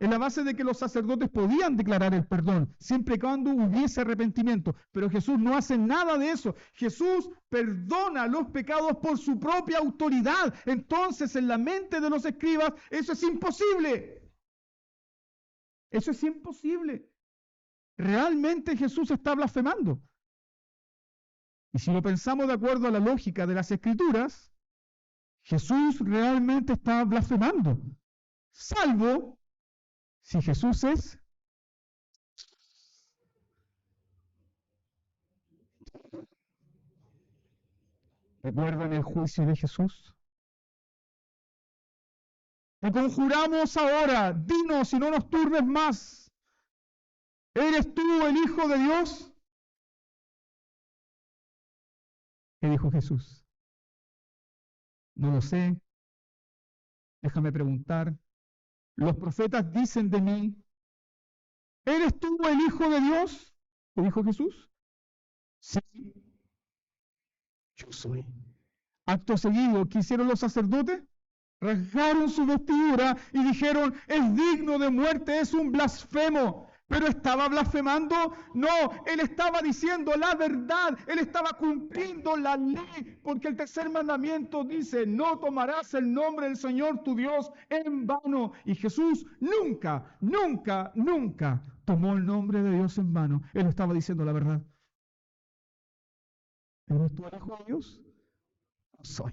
en la base de que los sacerdotes podían declarar el perdón, siempre y cuando hubiese arrepentimiento. Pero Jesús no hace nada de eso. Jesús perdona los pecados por su propia autoridad. Entonces, en la mente de los escribas, eso es imposible. Eso es imposible. Realmente Jesús está blasfemando. Y si lo pensamos de acuerdo a la lógica de las Escrituras, Jesús realmente está blasfemando. Salvo si Jesús es ¿recuerdan el juicio de Jesús? Te conjuramos ahora, dinos y no nos turbes más. ¿Eres tú el Hijo de Dios? ¿Qué dijo Jesús? No lo sé. Déjame preguntar. Los profetas dicen de mí, ¿eres tú el Hijo de Dios? ¿Qué dijo Jesús? Sí, yo soy. Acto seguido, ¿qué hicieron los sacerdotes? Rasgaron su vestidura y dijeron, es digno de muerte, es un blasfemo. ¿Pero estaba blasfemando? No, él estaba diciendo la verdad, él estaba cumpliendo la ley, porque el tercer mandamiento dice, no tomarás el nombre del Señor tu Dios en vano. Y Jesús nunca, nunca, nunca tomó el nombre de Dios en vano. Él estaba diciendo la verdad. ¿Eres tú el Hijo de Dios? Soy.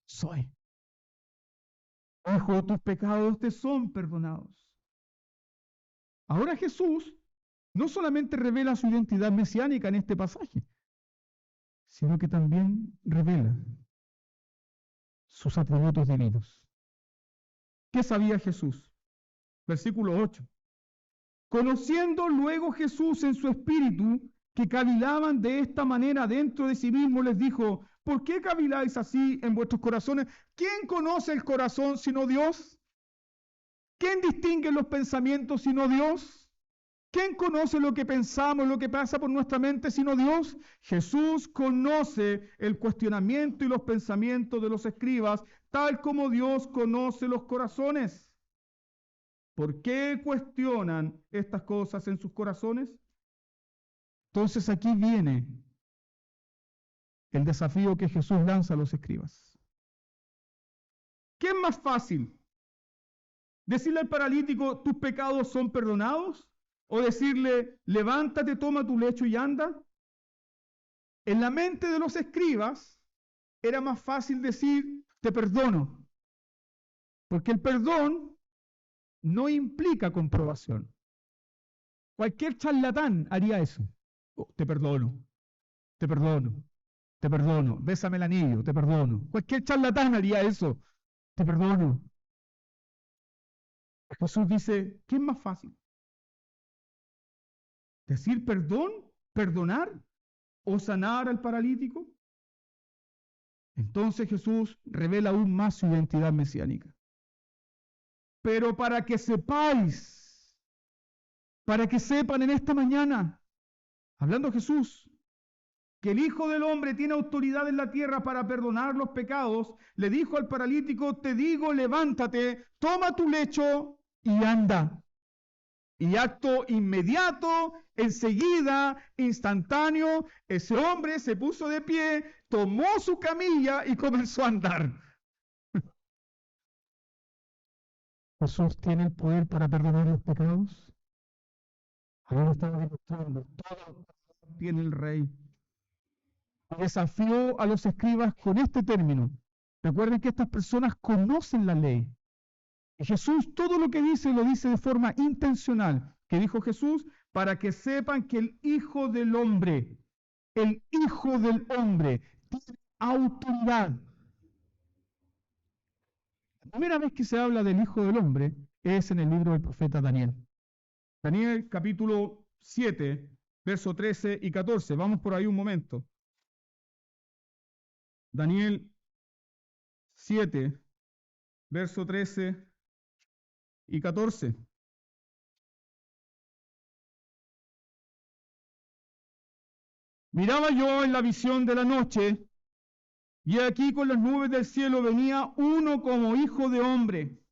Soy. Hijo, tus pecados te son perdonados. Ahora Jesús no solamente revela su identidad mesiánica en este pasaje, sino que también revela sus atributos divinos. ¿Qué sabía Jesús? Versículo 8. Conociendo luego Jesús en su espíritu que cavilaban de esta manera dentro de sí mismo, les dijo, ¿por qué caviláis así en vuestros corazones? ¿Quién conoce el corazón sino Dios? ¿Quién distingue los pensamientos sino Dios? ¿Quién conoce lo que pensamos, lo que pasa por nuestra mente sino Dios? Jesús conoce el cuestionamiento y los pensamientos de los escribas, tal como Dios conoce los corazones. ¿Por qué cuestionan estas cosas en sus corazones? Entonces aquí viene el desafío que Jesús lanza a los escribas. ¿Qué es más fácil? ¿Decirle al paralítico, tus pecados son perdonados? ¿O decirle, levántate, toma tu lecho y anda? En la mente de los escribas era más fácil decir, te perdono. Porque el perdón no implica comprobación. Cualquier charlatán haría eso. Oh, te perdono, te perdono, te perdono. Bésame el anillo, te perdono. Cualquier charlatán haría eso. Te perdono. Jesús dice, ¿qué es más fácil? ¿Decir perdón, perdonar o sanar al paralítico? Entonces Jesús revela aún más su identidad mesiánica. Pero para que sepáis, para que sepan en esta mañana, hablando Jesús, que el Hijo del Hombre tiene autoridad en la tierra para perdonar los pecados, le dijo al paralítico, te digo, levántate, toma tu lecho y anda. Y acto inmediato, enseguida, instantáneo, ese hombre se puso de pie, tomó su camilla y comenzó a andar. ¿Jesús tiene el poder para perdonar los pecados? Ahora estaba demostrando, todo tiene el Rey. Desafió a los escribas con este término. Recuerden que estas personas conocen la ley. Y Jesús todo lo que dice lo dice de forma intencional. ¿Qué dijo Jesús? Para que sepan que el Hijo del Hombre tiene autoridad. La primera vez que se habla del Hijo del Hombre es en el libro del profeta Daniel. Daniel capítulo 7, versos 13 y 14. Vamos por ahí un momento. Daniel 7, verso 13 y 14. Miraba yo en la visión de la noche, Y aquí con las nubes del cielo venía uno como hijo de hombre,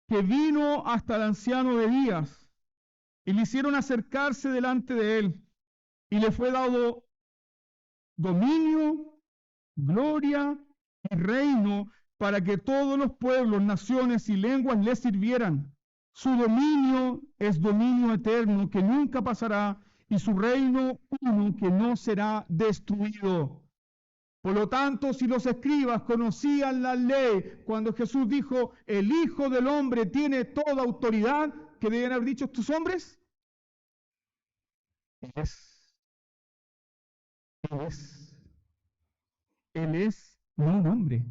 que vino hasta el anciano de días, y le hicieron acercarse delante de él, y le fue dado dominio, gloria y reino para que todos los pueblos, naciones y lenguas le sirvieran. Su dominio es dominio eterno que nunca pasará, y su reino uno que no será destruido. Por lo tanto, si los escribas conocían la ley, cuando Jesús dijo, el Hijo del Hombre tiene toda autoridad, ¿qué deben haber dicho estos hombres? Él es no un hombre.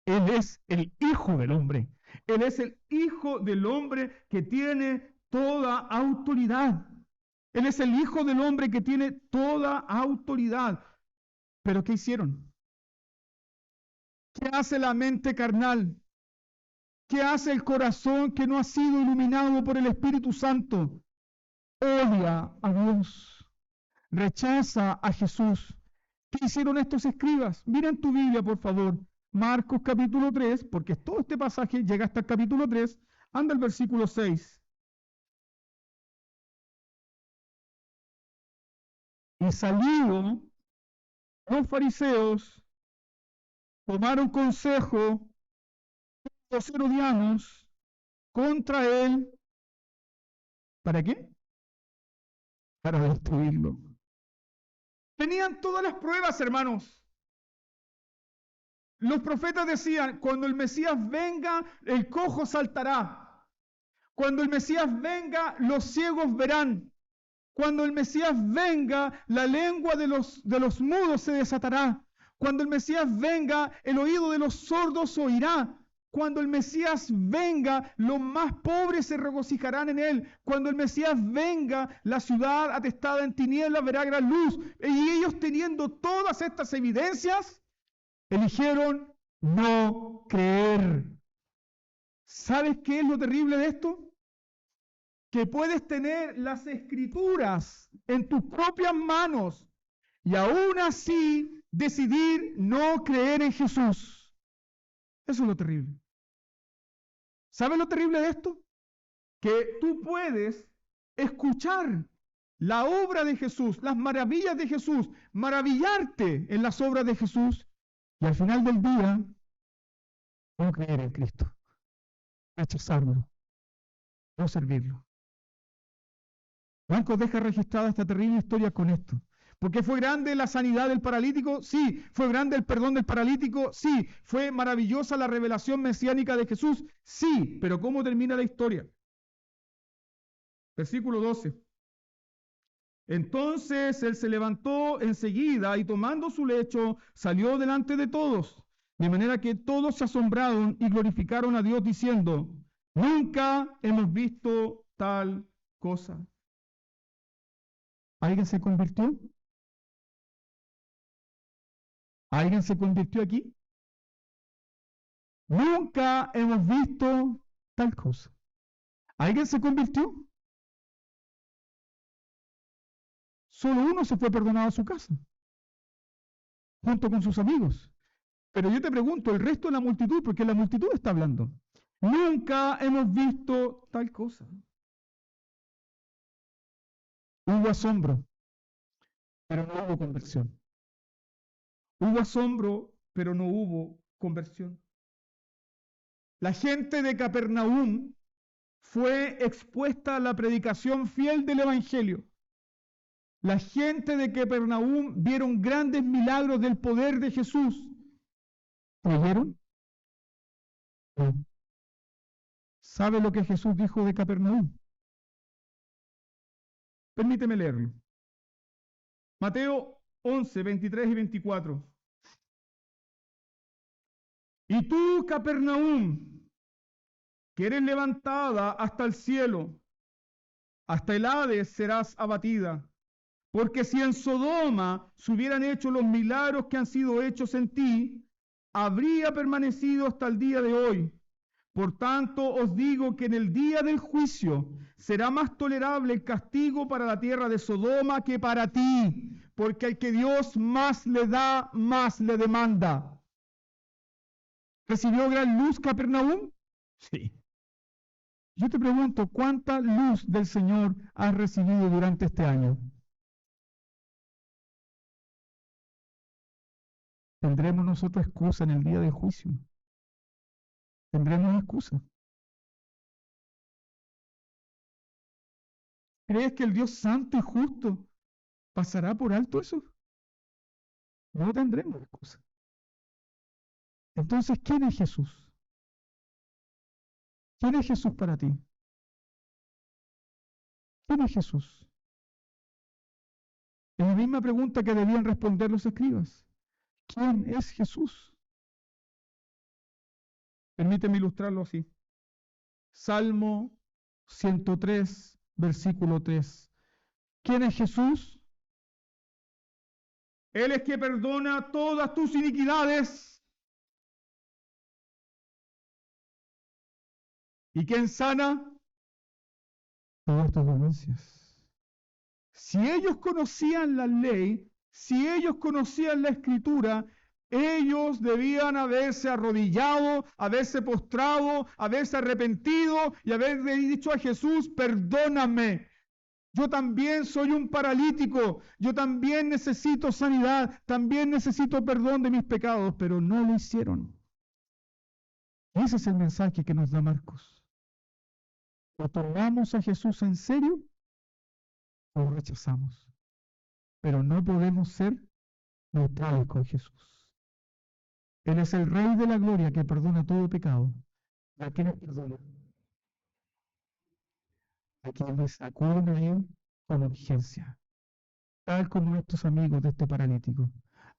Él es el Hijo del Hombre. Él es el Hijo del Hombre que tiene toda autoridad. Él es el Hijo del Hombre que tiene toda autoridad. ¿Pero qué hicieron? ¿Qué hace la mente carnal? ¿Qué hace el corazón que no ha sido iluminado por el Espíritu Santo? Odia a Dios. Rechaza a Jesús. ¿Qué hicieron estos escribas? Mira en tu Biblia, por favor. Marcos capítulo 3, porque todo este pasaje llega hasta el capítulo 3. Anda al versículo 6. Y salidos los fariseos, tomaron consejo los herodianos contra él. ¿Para qué? Para destruirlo. Tenían todas las pruebas, hermanos. Los profetas decían, cuando el Mesías venga, el cojo saltará. Cuando el Mesías venga, los ciegos verán. Cuando el Mesías venga, la lengua de los mudos se desatará. Cuando el Mesías venga, el oído de los sordos oirá. Cuando el Mesías venga, los más pobres se regocijarán en él. Cuando el Mesías venga, la ciudad atestada en tinieblas verá gran luz. Y ellos, teniendo todas estas evidencias, eligieron no creer. ¿Sabes qué es lo terrible de esto? Que puedes tener las escrituras en tus propias manos y aún así decidir no creer en Jesús. Eso es lo terrible. ¿Sabes lo terrible de esto? Que tú puedes escuchar la obra de Jesús, las maravillas de Jesús, maravillarte en las obras de Jesús y al final del día no creer en Cristo, rechazarlo, no servirlo. Marcos deja registrada esta terrible historia con esto. ¿Por qué fue grande la sanidad del paralítico? Sí. ¿Fue grande el perdón del paralítico? Sí. ¿Fue maravillosa la revelación mesiánica de Jesús? Sí. Pero ¿cómo termina la historia? Versículo 12. Entonces él se levantó enseguida y tomando su lecho salió delante de todos, de manera que todos se asombraron y glorificaron a Dios diciendo, nunca hemos visto tal cosa. ¿Alguien se convirtió? ¿Alguien se convirtió aquí? Nunca hemos visto tal cosa. ¿Alguien se convirtió? Solo uno se fue perdonado a su casa, junto con sus amigos. Pero yo te pregunto, el resto de la multitud, porque la multitud está hablando, nunca hemos visto tal cosa. Hubo asombro, pero no hubo conversión. Hubo asombro, pero no hubo conversión. La gente de Capernaum fue expuesta a la predicación fiel del Evangelio. La gente de Capernaum vieron grandes milagros del poder de Jesús. ¿Creyeron? No. ¿Sabe lo que Jesús dijo de Capernaum? Permíteme leerlo. Mateo 11, 23 y 24. Y tú, Capernaum, que eres levantada hasta el cielo, hasta el Hades serás abatida. Porque si en Sodoma se hubieran hecho los milagros que han sido hechos en ti, habría permanecido hasta el día de hoy. Por tanto, os digo que en el día del juicio será más tolerable el castigo para la tierra de Sodoma que para ti, porque al que Dios más le da, más le demanda. ¿Recibió gran luz Capernaum? Sí. Yo te pregunto, ¿cuánta luz del Señor has recibido durante este año? ¿Tendremos nosotros excusa en el día del juicio? ¿Tendremos excusa? ¿Crees que el Dios santo y justo pasará por alto eso? No tendremos excusa. Entonces, ¿quién es Jesús? ¿Quién es Jesús para ti? ¿Quién es Jesús? Es la misma pregunta que debían responder los escribas. ¿Quién es Jesús? Permíteme ilustrarlo así. Salmo 103, versículo 3. ¿Quién es Jesús? Él es que perdona todas tus iniquidades. ¿Y quién sana? Todas tus dolencias. Si ellos conocían la ley, si ellos conocían la escritura, ellos debían haberse arrodillado, haberse postrado, haberse arrepentido y haberle dicho a Jesús, perdóname. Yo también soy un paralítico, yo también necesito sanidad, también necesito perdón de mis pecados, pero no lo hicieron. Ese es el mensaje que nos da Marcos. ¿O tomamos a Jesús en serio o lo rechazamos? Pero no podemos ser neutrales con Jesús. Él es el Rey de la gloria que perdona todo pecado. ¿A quiénes perdona? A quienes acuden a Él con urgencia, tal como estos amigos de este paralítico.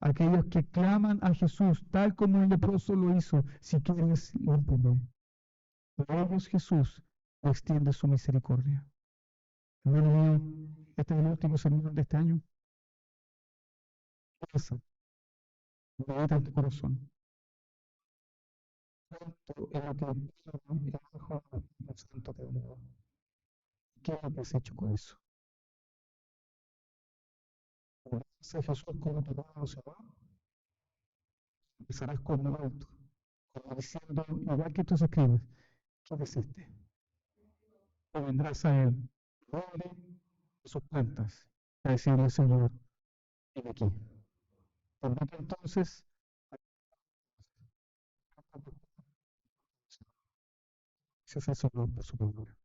Aquellos que claman a Jesús, tal como el leproso lo hizo, si quieres límpiame. A ellos Jesús extiende su misericordia. Hermano mío, este es el último sermón de este año. Piensa, medita en tu corazón. ¿Cuánto es lo que el Hijo del Santo te ha dado? ¿Qué es lo que has hecho con eso? Gracias a Jesús como tu mano se va, empezarás con lo alto, como diciendo, igual que tus escribas, ¿quién es este? O vendrás a él, roble de sus plantas, a decirle, Señor, ven aquí. Permite entonces, gracias al Señor por su palabra.